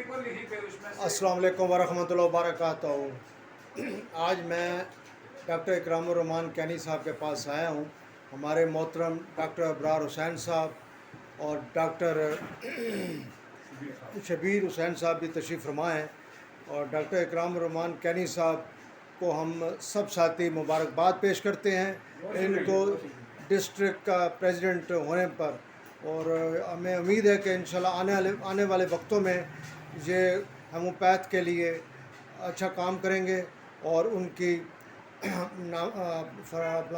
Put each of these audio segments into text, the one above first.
अस्सलाम वालेकुम वरहमतुल्लाहि वबरकातुहू। आज मैं डॉक्टर इकरामुर रहमान कैनी साहब के पास आया हूँ। हमारे मोहतरम डॉक्टर अबरार हुसैन साहब और डॉक्टर शबीर हुसैन साहब भी तशरीफ़ फरमा हैं, और डॉक्टर इकरामुर रहमान कैनी साहब को हम सब साथी मुबारकबाद पेश करते हैं इनको डिस्ट्रिक्ट का प्रेसिडेंट होने पर, और हमें उम्मीद है कि इंशाल्लाह आने वाले वक्तों में ये होम्योपैथ के लिए अच्छा काम करेंगे और उनकी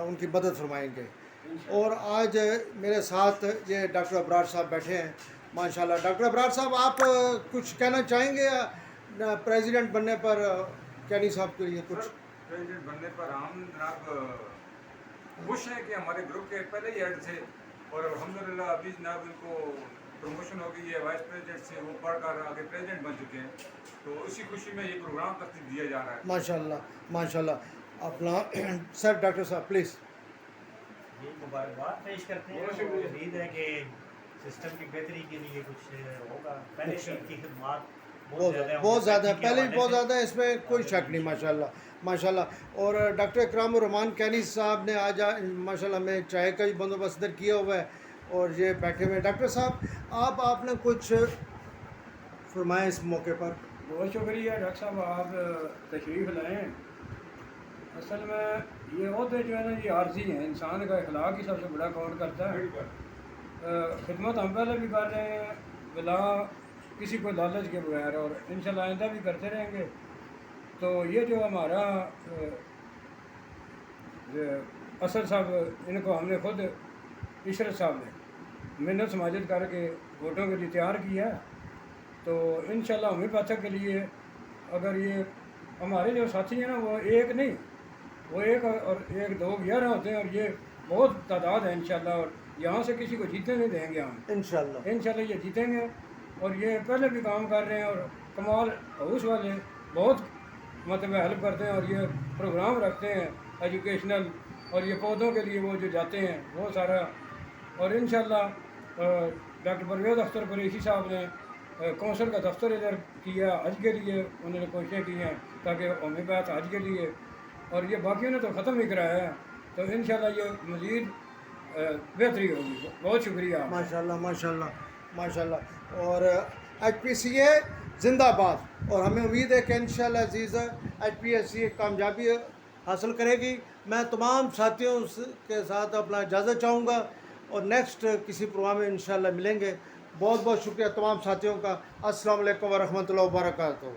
उनकी मदद फरमाएंगे। और आज मेरे साथ ये डॉक्टर अबरार साहब बैठे हैं माशाल्लाह। डॉक्टर अबरार साहब, आप कुछ कहना चाहेंगे प्रेसिडेंट बनने पर कैनी साहब के लिए? कुछ प्रेसिडेंट बनने पर हम जनाब खुश हैं कि हमारे ग्रुप के पहले ही हेड थे, और अल्हम्दुलिल्लाह अभी जनाब इनको प्रमोशन हो गई है, वाइस प्रेसिडेंट से वो पढ़कर आगे प्रेसिडेंट बन चुके हैं। तो उसी खुशी में ये प्रोग्राम तरतीब दिया जा रहा है। माशाल्लाह माशाल्लाह। अपना सर डॉक्टर साहब प्लीज़। ये मुबारकबाद पेश करते हैं और उम्मीद है कि सिस्टम की बेहतरी के लिए कुछ होगा। पहले से इनकी खिदमत बहुत ज़्यादा पहले भी बहुत ज़्यादा, इसमें कोई शक नहीं माशाल्लाह माशाल्लाह। और डॉक्टर इकरामुर रहमान कैनी साहब ने आज माशाल्लाह में चाय का भी बंदोबस्त इधर किया हुआ है और ये बैठे हुए हैं। डॉक्टर साहब आपने कुछ फरमाया इस मौके पर? बहुत शुक्रिया डॉक्टर साहब, आप तशरीफ़ लाएँ। असल में ये अहदे जो है ना, ये आर्जी हैं। इंसान का अखलाक ही सबसे बड़ा काउंट करता है। खिदमत हम पहले भी कर रहे हैं बिला किसी को लालच के बगैर, और इंशाल्लाह आइंदा भी करते रहेंगे। तो ये जो हमारा असद साहब, इनको हमने खुद इशरत साहब ने मिन्नत समाजत करके वोटों के लिए तैयार किया। तो इंशाल्लाह होम्योपैथिक के लिए अगर ये हमारे जो साथी हैं ना, वो एक नहीं, वो एक और एक दो 11 होते हैं, और ये बहुत तादाद है इंशाल्लाह। और यहाँ से किसी को जीतने नहीं देंगे हम इंशाल्लाह ये जीतेंगे। और ये पहले भी काम कर रहे हैं, और कमाल हाउस वाले बहुत मतलब हेल्प करते हैं, और ये प्रोग्राम रखते हैं एजुकेशनल, और ये पौधों के लिए वो जो जाते हैं वो सारा। और इंशाल्लाह डॉक्टर परवेज़ अख्तर कुरैशी साहब ने कौंसल का दफ्तर इधर किया हज के लिए, उन्होंने कोशिशें की हैं ताकि होम्योपैथ हज के लिए, और ये बाकियों ने तो ख़त्म ही कराया है। तो इंशाल्लाह ये मज़ीद बेहतरी होगी। बहुत शुक्रिया। माशाल्लाह माशाल्लाह माशाल्लाह। और HPCA जिंदाबाद। और हमें उम्मीद है कि इंशाल्लाह अज़ीज़ HPCA कामयाबी हासिल करेगी। मैं तमाम साथियों के साथ अपना इजाज़त चाहूँगा, और नेक्स्ट किसी प्रोग्राम में इंशाल्लाह मिलेंगे। बहुत बहुत शुक्रिया तमाम साथियों का। अस्सलाम वालेकुम वरहमतुल्लाहि वबरकातुहू।